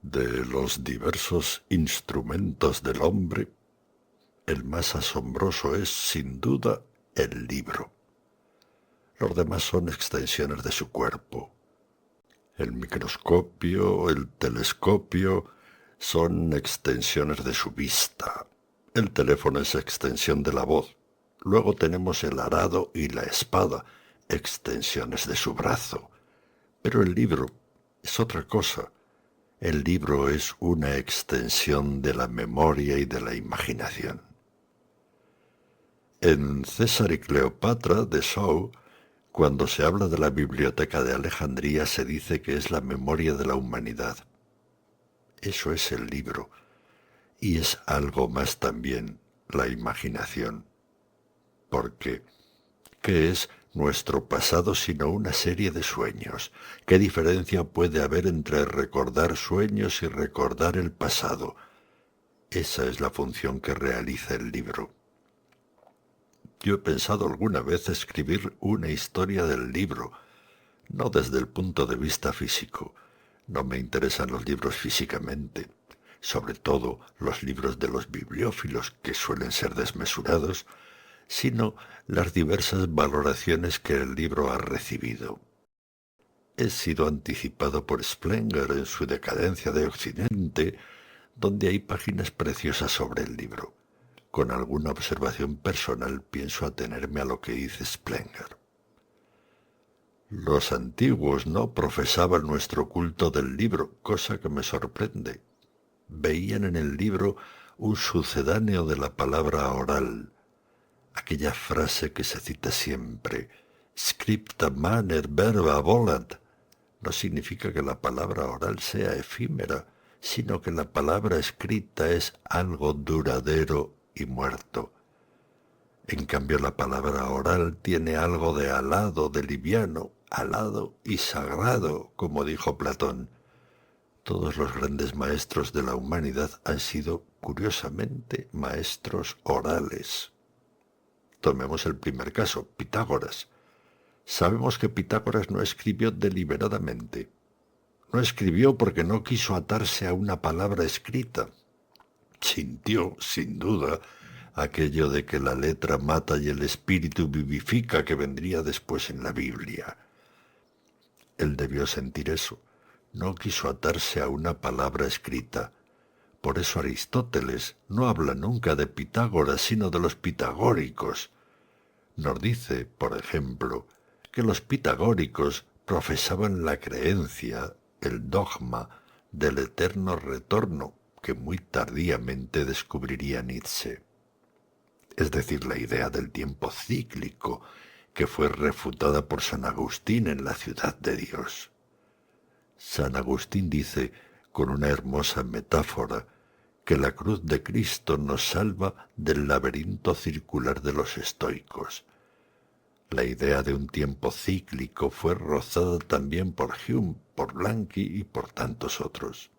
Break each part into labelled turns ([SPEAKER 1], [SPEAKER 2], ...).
[SPEAKER 1] De los diversos instrumentos del hombre, el más asombroso es, sin duda, el libro. Los demás son extensiones de su cuerpo. El microscopio, el telescopio, son extensiones de su vista. El teléfono es extensión de la voz. Luego tenemos el arado y la espada, extensiones de su brazo. Pero el libro es otra cosa. El libro es una extensión de la memoria y de la imaginación. En César y Cleopatra de Shaw, cuando se habla de la Biblioteca de Alejandría, se dice que es la memoria de la humanidad. Eso es el libro, y es algo más también, la imaginación. Porque, ¿qué es nuestro pasado sino una serie de sueños? ¿Qué diferencia puede haber entre recordar sueños y recordar el pasado? Esa es la función que realiza el libro. Yo he pensado alguna vez escribir una historia del libro, no desde el punto de vista físico. No me interesan los libros físicamente, sobre todo los libros de los bibliófilos, que suelen ser desmesurados, sino las diversas valoraciones que el libro ha recibido. He sido anticipado por Spengler en su Decadencia de Occidente, donde hay páginas preciosas sobre el libro. Con alguna observación personal pienso atenerme a lo que dice Spengler. Los antiguos no profesaban nuestro culto del libro, cosa que me sorprende. Veían en el libro un sucedáneo de la palabra oral, aquella frase que se cita siempre, scripta maner verba volant. No significa que la palabra oral sea efímera, sino que la palabra escrita es algo duradero y muerto. En cambio, la palabra oral tiene algo de alado, de liviano, alado y sagrado, como dijo Platón. Todos los grandes maestros de la humanidad han sido, curiosamente, maestros orales. Tomemos el primer caso, Pitágoras. Sabemos que Pitágoras no escribió deliberadamente. No escribió porque no quiso atarse a una palabra escrita. Sintió, sin duda, aquello de que la letra mata y el espíritu vivifica, que vendría después en la Biblia. Él debió sentir eso. No quiso atarse a una palabra escrita. Por eso Aristóteles no habla nunca de Pitágoras, sino de los pitagóricos. Nos dice, por ejemplo, que los pitagóricos profesaban la creencia, el dogma, del eterno retorno, que muy tardíamente descubriría Nietzsche. Es decir, la idea del tiempo cíclico, que fue refutada por San Agustín en la Ciudad de Dios. San Agustín dice, con una hermosa metáfora, que la cruz de Cristo nos salva del laberinto circular de los estoicos. La idea de un tiempo cíclico fue rozada también por Hume, por Blanqui y por tantos otros.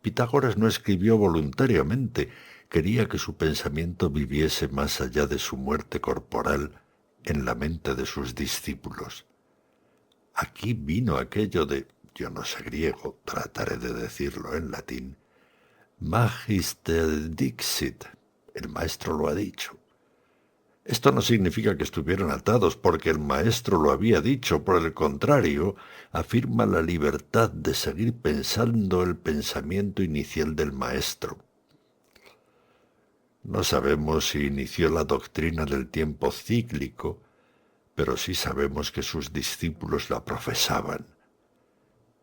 [SPEAKER 1] Pitágoras no escribió voluntariamente, quería que su pensamiento viviese más allá de su muerte corporal en la mente de sus discípulos. Aquí vino aquello de, yo no sé griego, trataré de decirlo en latín, Magister dixit, el maestro lo ha dicho. Esto no significa que estuvieran atados porque el maestro lo había dicho, por el contrario, afirma la libertad de seguir pensando el pensamiento inicial del maestro. No sabemos si inició la doctrina del tiempo cíclico, pero sí sabemos que sus discípulos la profesaban.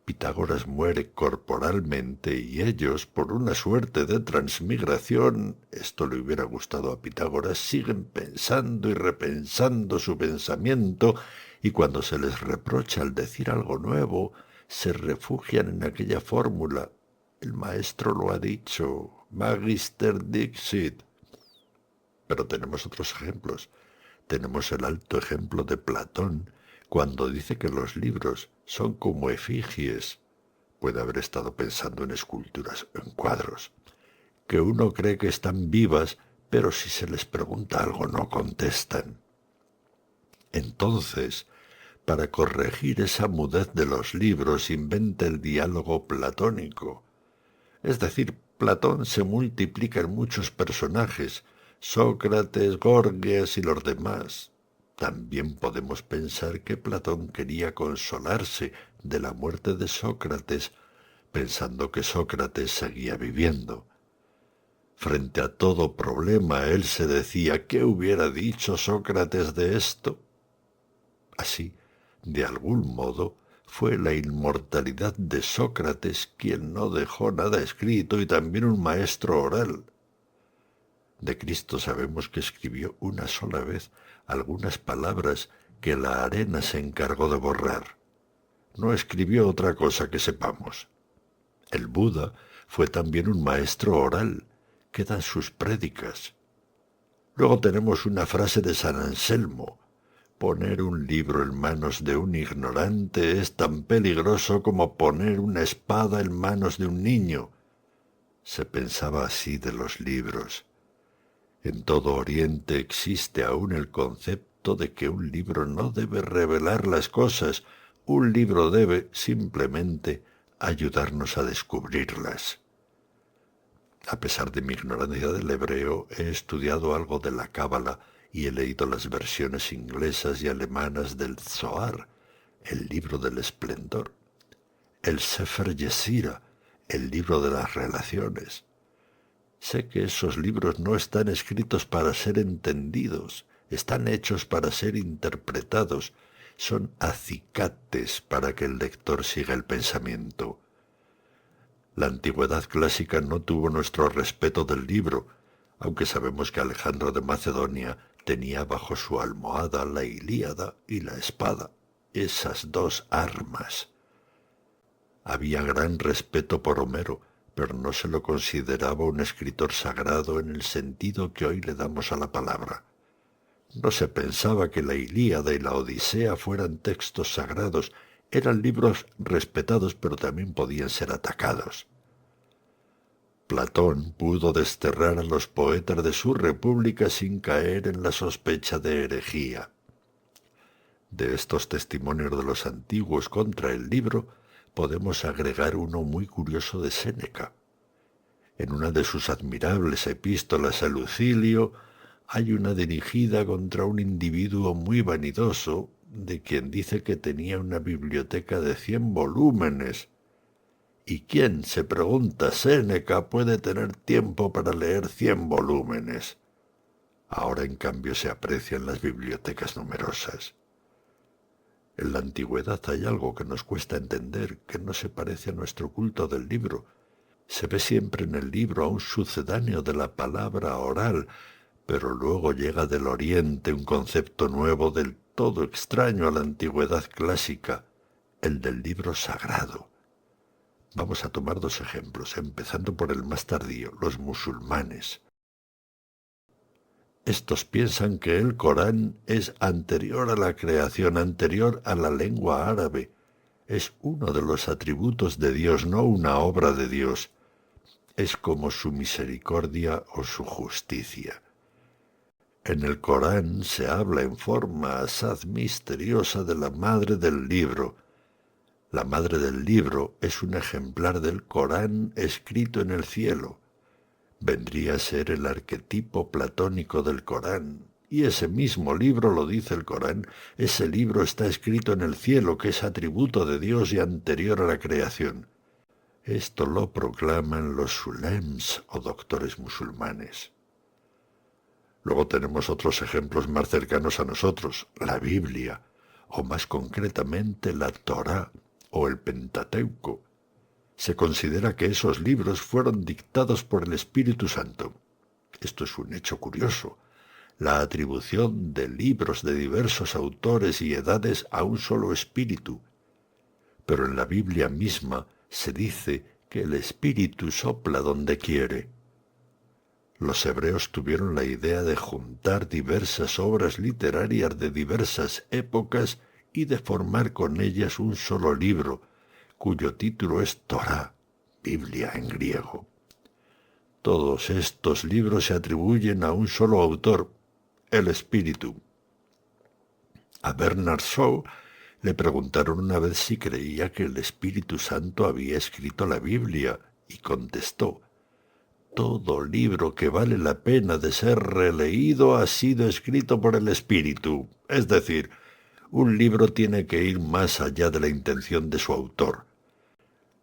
[SPEAKER 1] Pitágoras muere corporalmente y ellos, por una suerte de transmigración, esto le hubiera gustado a Pitágoras, siguen pensando y repensando su pensamiento, y cuando se les reprocha al decir algo nuevo, se refugian en aquella fórmula. El maestro lo ha dicho, Magister dixit. Pero tenemos otros ejemplos. Tenemos el alto ejemplo de Platón, cuando dice que los libros son como efigies. Puede haber estado pensando en esculturas, en cuadros, que uno cree que están vivas, pero si se les pregunta algo no contestan. Entonces, para corregir esa mudez de los libros, inventa el diálogo platónico. Es decir, Platón se multiplica en muchos personajes, Sócrates, Gorgias y los demás. También podemos pensar que Platón quería consolarse de la muerte de Sócrates, pensando que Sócrates seguía viviendo. Frente a todo problema, él se decía, ¿qué hubiera dicho Sócrates de esto? Así, de algún modo, fue la inmortalidad de Sócrates quien no dejó nada escrito y también un maestro oral. De Cristo sabemos que escribió una sola vez algunas palabras que la arena se encargó de borrar. No escribió otra cosa que sepamos. El Buda fue también un maestro oral. Quedan sus prédicas. Luego tenemos una frase de San Anselmo: poner un libro en manos de un ignorante es tan peligroso como poner una espada en manos de un niño. Se pensaba así de los libros. En todo Oriente existe aún el concepto de que un libro no debe revelar las cosas, un libro debe simplemente ayudarnos a descubrirlas. A pesar de mi ignorancia del hebreo, he estudiado algo de la Cábala y he leído las versiones inglesas y alemanas del Zohar, el libro del esplendor, el Sefer Yesira, el libro de las relaciones. Sé que esos libros no están escritos para ser entendidos, están hechos para ser interpretados, son acicates para que el lector siga el pensamiento. La antigüedad clásica no tuvo nuestro respeto del libro, aunque sabemos que Alejandro de Macedonia tenía bajo su almohada la Ilíada y la espada, esas dos armas. Había gran respeto por Homero, pero no se lo consideraba un escritor sagrado en el sentido que hoy le damos a la palabra. No se pensaba que la Ilíada y la Odisea fueran textos sagrados, eran libros respetados, pero también podían ser atacados. Platón pudo desterrar a los poetas de su república sin caer en la sospecha de herejía. De estos testimonios de los antiguos contra el libro, podemos agregar uno muy curioso de Séneca. En una de sus admirables epístolas a Lucilio, hay una dirigida contra un individuo muy vanidoso, de quien dice que tenía una biblioteca de 100 volúmenes. ¿Y quién, se pregunta Séneca, puede tener tiempo para leer 100 volúmenes? Ahora, en cambio, se aprecian las bibliotecas numerosas. En la antigüedad hay algo que nos cuesta entender, que no se parece a nuestro culto del libro. Se ve siempre en el libro a un sucedáneo de la palabra oral, pero luego llega del Oriente un concepto nuevo del todo extraño a la antigüedad clásica, el del libro sagrado. Vamos a tomar dos ejemplos, empezando por el más tardío, los musulmanes. Estos piensan que el Corán es anterior a la creación, anterior a la lengua árabe. Es uno de los atributos de Dios, no una obra de Dios. Es como su misericordia o su justicia. En el Corán se habla en forma asaz misteriosa de la madre del libro. La madre del libro es un ejemplar del Corán escrito en el cielo. Vendría a ser el arquetipo platónico del Corán. Y ese mismo libro, lo dice el Corán, ese libro está escrito en el cielo, que es atributo de Dios y anterior a la creación. Esto lo proclaman los sulems o doctores musulmanes. Luego tenemos otros ejemplos más cercanos a nosotros, la Biblia, o más concretamente la Torá o el Pentateuco. Se considera que esos libros fueron dictados por el Espíritu Santo. Esto es un hecho curioso. La atribución de libros de diversos autores y edades a un solo espíritu. Pero en la Biblia misma se dice que el Espíritu sopla donde quiere. Los hebreos tuvieron la idea de juntar diversas obras literarias de diversas épocas y de formar con ellas un solo libro, cuyo título es Torá, Biblia en griego. Todos estos libros se atribuyen a un solo autor, el Espíritu. A Bernard Shaw Le preguntaron una vez si creía que el Espíritu Santo había escrito la Biblia, y contestó: todo libro que vale la pena de ser releído ha sido escrito por el Espíritu. Es decir, un libro tiene que ir más allá de la intención de su autor.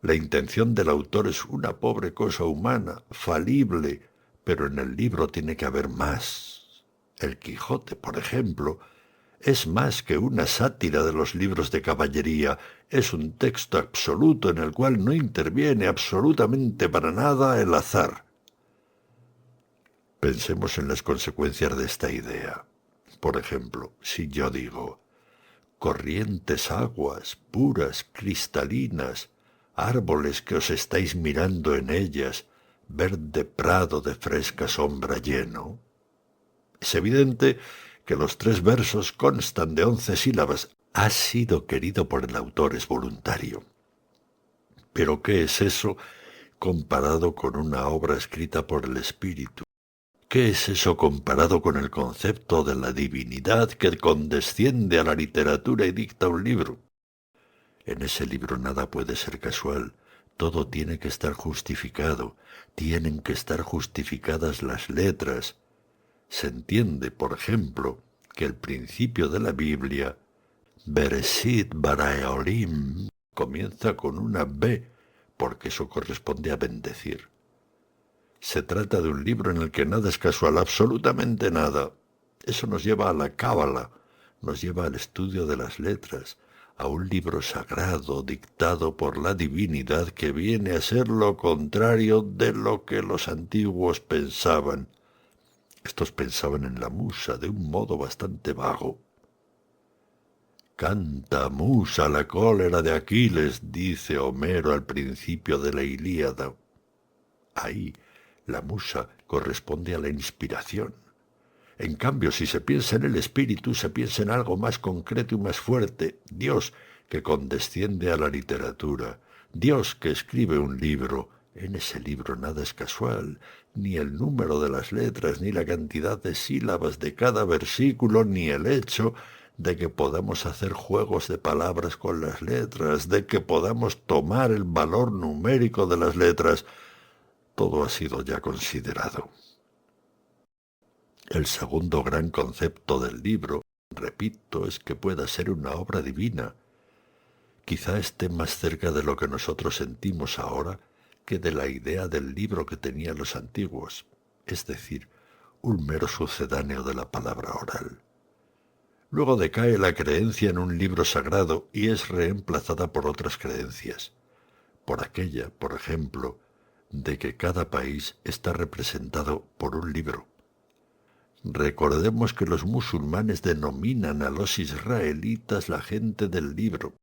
[SPEAKER 1] La intención del autor es una pobre cosa humana, falible, pero en el libro tiene que haber más. El Quijote, por ejemplo, es más que una sátira de los libros de caballería, es un texto absoluto en el cual no interviene absolutamente para nada el azar. Pensemos en las consecuencias de esta idea. Por ejemplo, si yo digo: corrientes aguas, puras, cristalinas, árboles que os estáis mirando en ellas, verde prado de fresca sombra lleno. Es evidente que los 3 versos constan de 11 sílabas. Ha sido querido por el autor, es voluntario. Pero ¿qué es eso comparado con una obra escrita por el Espíritu? ¿Qué es eso comparado con el concepto de la divinidad que condesciende a la literatura y dicta un libro? En ese libro nada puede ser casual, todo tiene que estar justificado, tienen que estar justificadas las letras. Se entiende, por ejemplo, que el principio de la Biblia, Bereshit bara Elohim, comienza con una B, porque eso corresponde a bendecir. Se trata de un libro en el que nada es casual, absolutamente nada. Eso nos lleva a la cábala, nos lleva al estudio de las letras, a un libro sagrado dictado por la divinidad que viene a ser lo contrario de lo que los antiguos pensaban. Estos pensaban en la musa de un modo bastante vago. Canta, musa, la cólera de Aquiles, dice Homero al principio de la Ilíada. Ahí, la musa corresponde a la inspiración. En cambio, si se piensa en el espíritu, se piensa en algo más concreto y más fuerte. Dios que condesciende a la literatura. Dios que escribe un libro. En ese libro nada es casual, ni el número de las letras, ni la cantidad de sílabas de cada versículo, ni el hecho de que podamos hacer juegos de palabras con las letras, de que podamos tomar el valor numérico de las letras. Todo ha sido ya considerado. El segundo gran concepto del libro, repito, es que pueda ser una obra divina. Quizá esté más cerca de lo que nosotros sentimos ahora que de la idea del libro que tenían los antiguos, es decir, un mero sucedáneo de la palabra oral. Luego decae la creencia en un libro sagrado y es reemplazada por otras creencias, por aquella, por ejemplo, de que cada país está representado por un libro. Recordemos que los musulmanes denominan a los israelitas la gente del libro.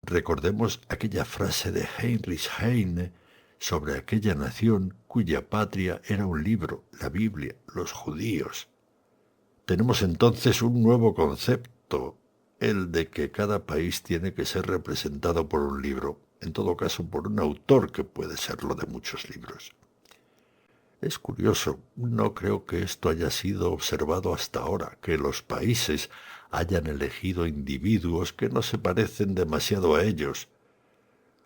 [SPEAKER 1] Recordemos aquella frase de Heinrich Heine sobre aquella nación cuya patria era un libro, la Biblia, los judíos. Tenemos entonces un nuevo concepto, el de que cada país tiene que ser representado por un libro, en todo caso por un autor que puede serlo de muchos libros. Es curioso, no creo que esto haya sido observado hasta ahora, que los países hayan elegido individuos que no se parecen demasiado a ellos.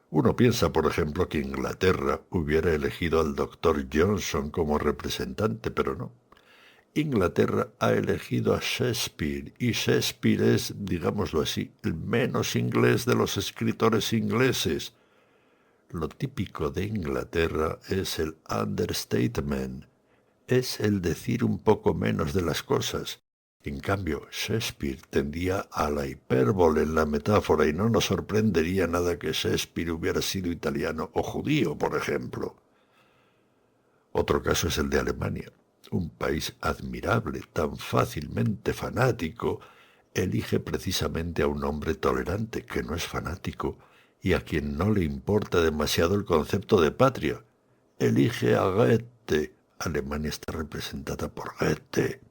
[SPEAKER 1] Uno piensa, por ejemplo, que Inglaterra hubiera elegido al doctor Johnson como representante, pero no. Inglaterra ha elegido a Shakespeare, y Shakespeare es, digámoslo así, el menos inglés de los escritores ingleses. Lo típico de Inglaterra es el understatement, es el decir un poco menos de las cosas. En cambio, Shakespeare tendía a la hipérbole en la metáfora y no nos sorprendería nada que Shakespeare hubiera sido italiano o judío, por ejemplo. Otro caso es el de Alemania. Un país admirable, tan fácilmente fanático, elige precisamente a un hombre tolerante que no es fanático y a quien no le importa demasiado el concepto de patria. Elige a Goethe. Alemania está representada por Goethe.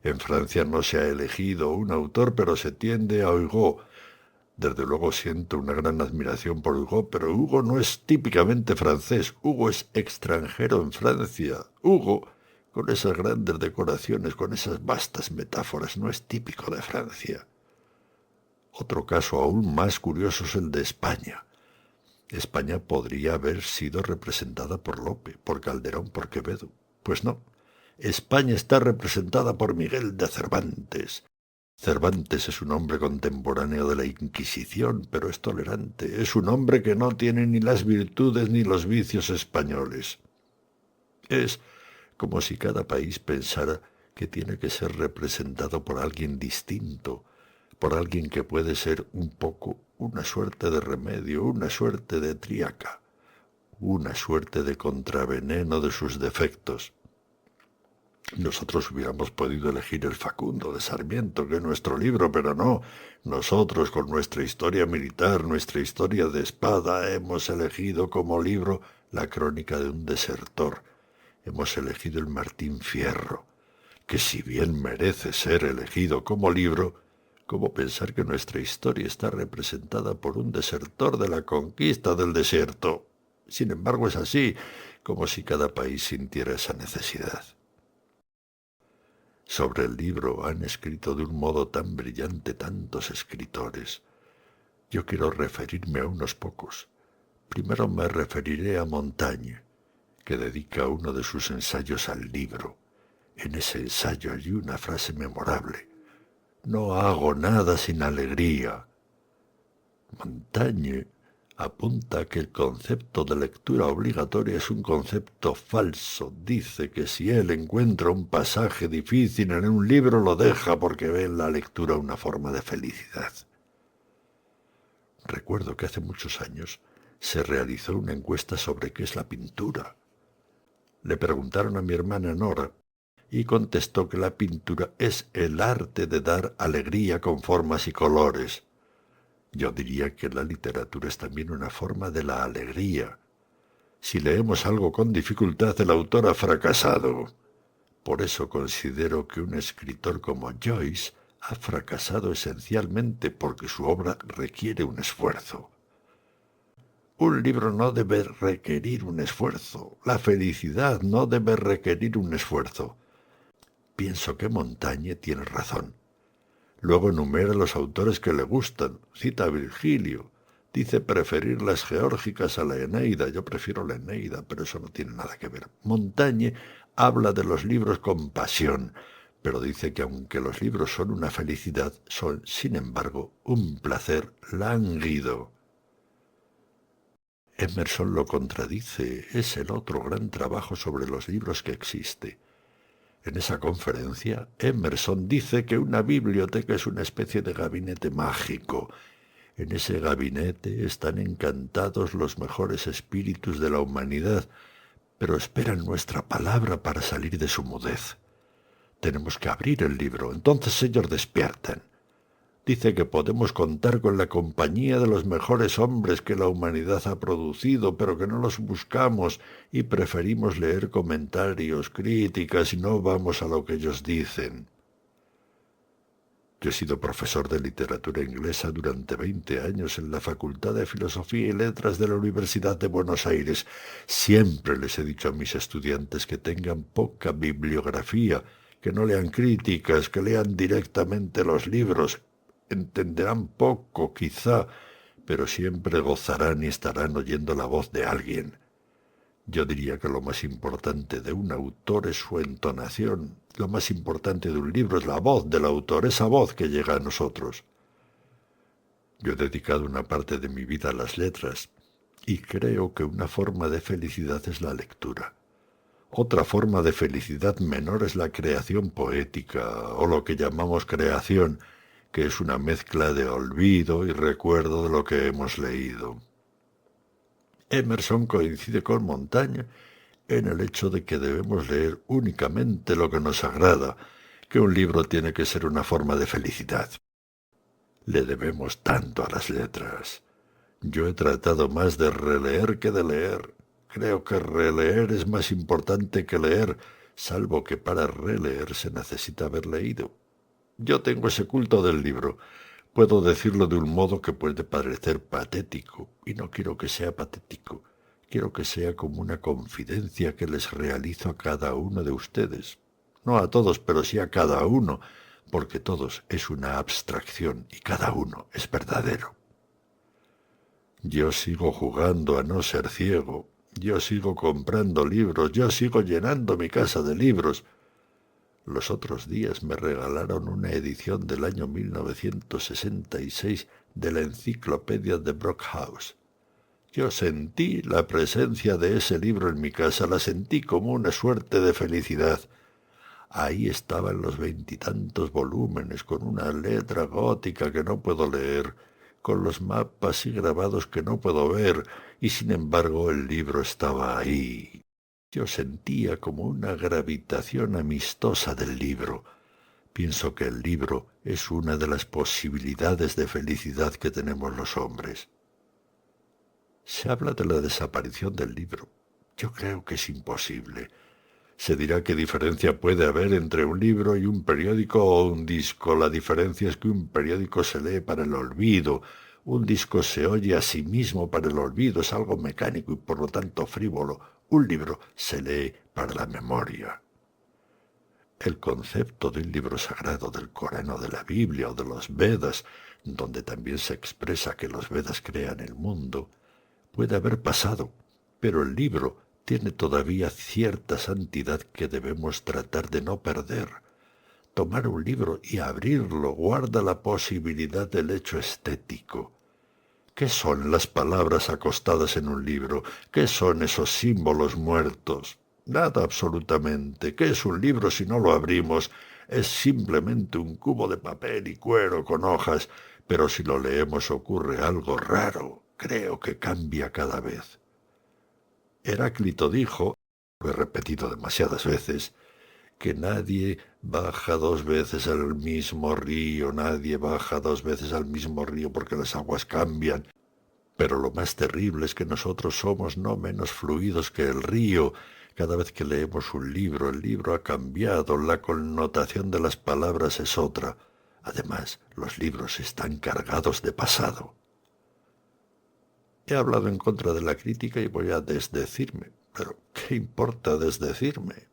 [SPEAKER 1] En Francia no se ha elegido un autor, pero se tiende a Hugo. Desde luego siento una gran admiración por Hugo, pero Hugo no es típicamente francés. Hugo es extranjero en Francia. Hugo, con esas grandes decoraciones, con esas vastas metáforas, no es típico de Francia. Otro caso aún más curioso es el de España. España podría haber sido representada por Lope, por Calderón, por Quevedo. Pues no. España está representada por Miguel de Cervantes. Cervantes es un hombre contemporáneo de la Inquisición, pero es tolerante. Es un hombre que no tiene ni las virtudes ni los vicios españoles. Es como si cada país pensara que tiene que ser representado por alguien distinto, por alguien que puede ser un poco una suerte de remedio, una suerte de tríaca, una suerte de contraveneno de sus defectos. Nosotros hubiéramos podido elegir el Facundo de Sarmiento, que es nuestro libro, pero no. Nosotros, con nuestra historia militar, nuestra historia de espada, hemos elegido como libro la crónica de un desertor. Hemos elegido el Martín Fierro, que si bien merece ser elegido como libro, ¿cómo pensar que nuestra historia está representada por un desertor de la conquista del desierto? Sin embargo, es así, como si cada país sintiera esa necesidad. Sobre el libro han escrito de un modo tan brillante tantos escritores. Yo quiero referirme a unos pocos. Primero me referiré a Montaigne, que dedica uno de sus ensayos al libro. En ese ensayo hay una frase memorable: «No hago nada sin alegría». Montaigne apunta que el concepto de lectura obligatoria es un concepto falso. Dice que si él encuentra un pasaje difícil en un libro, lo deja porque ve en la lectura una forma de felicidad. Recuerdo que hace muchos años se realizó una encuesta sobre qué es la pintura. Le preguntaron a mi hermana Nora y contestó que la pintura es el arte de dar alegría con formas y colores. Yo diría que la literatura es también una forma de la alegría. Si leemos algo con dificultad, el autor ha fracasado. Por eso considero que un escritor como Joyce ha fracasado esencialmente porque su obra requiere un esfuerzo. Un libro no debe requerir un esfuerzo. La felicidad no debe requerir un esfuerzo. Pienso que Montaigne tiene razón. Luego enumera los autores que le gustan, cita a Virgilio, dice preferir las geórgicas a la Eneida. Yo prefiero la Eneida, pero eso no tiene nada que ver. Montaigne habla de los libros con pasión, pero dice que aunque los libros son una felicidad, son, sin embargo, un placer lánguido. Emerson lo contradice, es el otro gran trabajo sobre los libros que existe. En esa conferencia, Emerson dice que una biblioteca es una especie de gabinete mágico. En ese gabinete están encantados los mejores espíritus de la humanidad, pero esperan nuestra palabra para salir de su mudez. Tenemos que abrir el libro, entonces ellos despiertan. Dice que podemos contar con la compañía de los mejores hombres que la humanidad ha producido, pero que no los buscamos y preferimos leer comentarios, críticas y no vamos a lo que ellos dicen. Yo he sido profesor de literatura inglesa durante 20 años en la Facultad de Filosofía y Letras de la Universidad de Buenos Aires. Siempre les he dicho a mis estudiantes que tengan poca bibliografía, que no lean críticas, que lean directamente los libros. Entenderán poco, quizá, pero siempre gozarán y estarán oyendo la voz de alguien. Yo diría que lo más importante de un autor es su entonación. Lo más importante de un libro es la voz del autor, esa voz que llega a nosotros. Yo he dedicado una parte de mi vida a las letras y creo que una forma de felicidad es la lectura. Otra forma de felicidad menor es la creación poética, o lo que llamamos creación, que es una mezcla de olvido y recuerdo de lo que hemos leído. Emerson coincide con Montaigne en el hecho de que debemos leer únicamente lo que nos agrada, que un libro tiene que ser una forma de felicidad. Le debemos tanto a las letras. Yo he tratado más de releer que de leer. Creo que releer es más importante que leer, salvo que para releer se necesita haber leído. Yo tengo ese culto del libro. Puedo decirlo de un modo que puede parecer patético, y no quiero que sea patético. Quiero que sea como una confidencia que les realizo a cada uno de ustedes. No a todos, pero sí a cada uno, porque todos es una abstracción y cada uno es verdadero. Yo sigo jugando a no ser ciego, yo sigo comprando libros, yo sigo llenando mi casa de libros. Los otros días me regalaron una edición del año 1966 de la enciclopedia de Brockhaus. Yo sentí la presencia de ese libro en mi casa, la sentí como una suerte de felicidad. Ahí estaban los 20 y tantos volúmenes, con una letra gótica que no puedo leer, con los mapas y grabados que no puedo ver, y sin embargo el libro estaba ahí. Yo sentía como una gravitación amistosa del libro. Pienso que el libro es una de las posibilidades de felicidad que tenemos los hombres. Se habla de la desaparición del libro. Yo creo que es imposible. Se dirá qué diferencia puede haber entre un libro y un periódico o un disco. La diferencia es que un periódico se lee para el olvido, un disco se oye a sí mismo para el olvido, es algo mecánico y por lo tanto frívolo. Un libro se lee para la memoria. El concepto de un libro sagrado, del Corán o de la Biblia o de los Vedas, donde también se expresa que los Vedas crean el mundo, puede haber pasado, pero el libro tiene todavía cierta santidad que debemos tratar de no perder. Tomar un libro y abrirlo guarda la posibilidad del hecho estético. ¿Qué son las palabras acostadas en un libro? ¿Qué son esos símbolos muertos? Nada absolutamente. ¿Qué es un libro si no lo abrimos? Es simplemente un cubo de papel y cuero con hojas, pero si lo leemos ocurre algo raro. Creo que cambia cada vez. Heráclito dijo, lo he repetido demasiadas veces, que nadie baja 2 veces al mismo río, nadie baja 2 veces al mismo río porque las aguas cambian. Pero lo más terrible es que nosotros somos no menos fluidos que el río. Cada vez que leemos un libro, el libro ha cambiado, la connotación de las palabras es otra. Además, los libros están cargados de pasado. He hablado en contra de la crítica y voy a desdecirme. Pero, ¿qué importa desdecirme?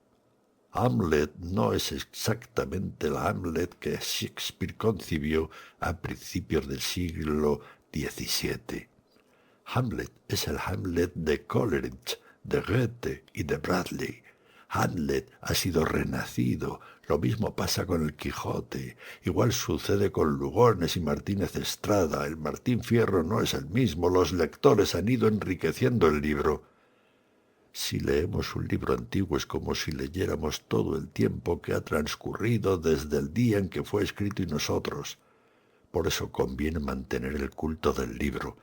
[SPEAKER 1] Hamlet no es exactamente el Hamlet que Shakespeare concibió a principios del siglo XVII. Hamlet es el Hamlet de Coleridge, de Goethe y de Bradley. Hamlet ha sido renacido. Lo mismo pasa con el Quijote. Igual sucede con Lugones y Martínez Estrada. El Martín Fierro no es el mismo. Los lectores han ido enriqueciendo el libro. Si leemos un libro antiguo es como si leyéramos todo el tiempo que ha transcurrido desde el día en que fue escrito y nosotros. Por eso conviene mantener el culto del libro.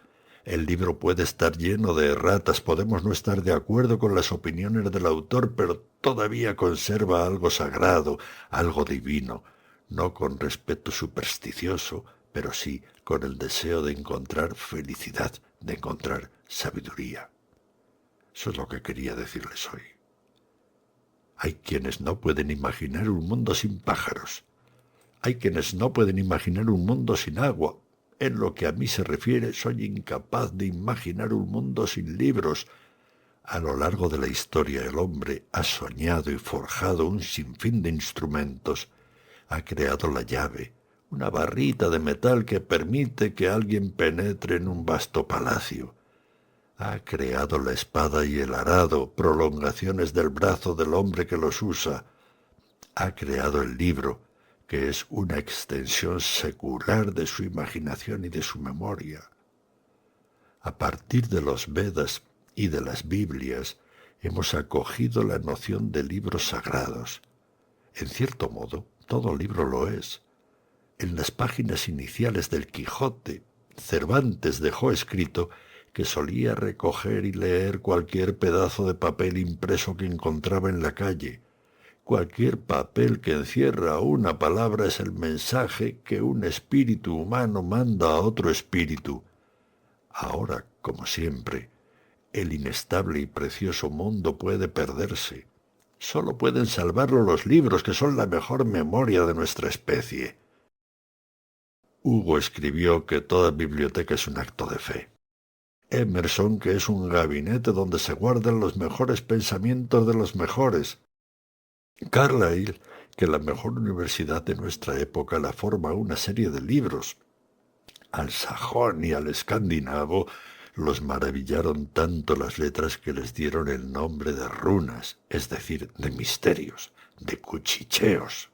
[SPEAKER 1] El libro puede estar lleno de erratas, podemos no estar de acuerdo con las opiniones del autor, pero todavía conserva algo sagrado, algo divino, no con respeto supersticioso, pero sí con el deseo de encontrar felicidad, de encontrar sabiduría. Eso es lo que quería decirles hoy. Hay quienes no pueden imaginar un mundo sin pájaros. Hay quienes no pueden imaginar un mundo sin agua. En lo que a mí se refiere, soy incapaz de imaginar un mundo sin libros. A lo largo de la historia el hombre ha soñado y forjado un sinfín de instrumentos. Ha creado la llave, una barrita de metal que permite que alguien penetre en un vasto palacio. Ha creado la espada y el arado, prolongaciones del brazo del hombre que los usa. Ha creado el libro, que es una extensión secular de su imaginación y de su memoria. A partir de los Vedas y de las Biblias, hemos acogido la noción de libros sagrados. En cierto modo, todo libro lo es. En las páginas iniciales del Quijote, Cervantes dejó escrito que solía recoger y leer cualquier pedazo de papel impreso que encontraba en la calle. Cualquier papel que encierra una palabra es el mensaje que un espíritu humano manda a otro espíritu. Ahora, como siempre, el inestable y precioso mundo puede perderse. Solo pueden salvarlo los libros, que son la mejor memoria de nuestra especie. Hugo escribió que toda biblioteca es un acto de fe. Emerson, que es un gabinete donde se guardan los mejores pensamientos de los mejores. Carlyle, que la mejor universidad de nuestra época la forma una serie de libros. Al sajón y al escandinavo los maravillaron tanto las letras que les dieron el nombre de runas, es decir, de misterios, de cuchicheos.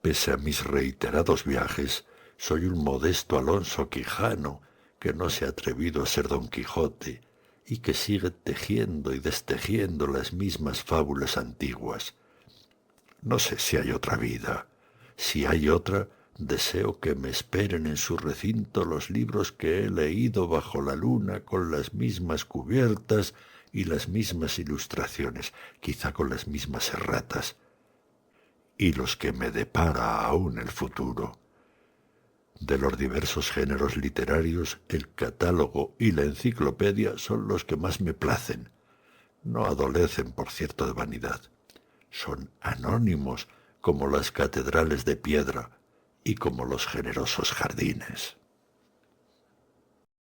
[SPEAKER 1] Pese a mis reiterados viajes, soy un modesto Alonso Quijano que no se ha atrevido a ser Don Quijote y que sigue tejiendo y destejiendo las mismas fábulas antiguas. No sé si hay otra vida. Si hay otra, deseo que me esperen en su recinto los libros que he leído bajo la luna con las mismas cubiertas y las mismas ilustraciones, quizá con las mismas erratas, y los que me depara aún el futuro. De los diversos géneros literarios, el catálogo y la enciclopedia son los que más me placen. No adolecen, por cierto, de vanidad. Son anónimos como las catedrales de piedra y como los generosos jardines.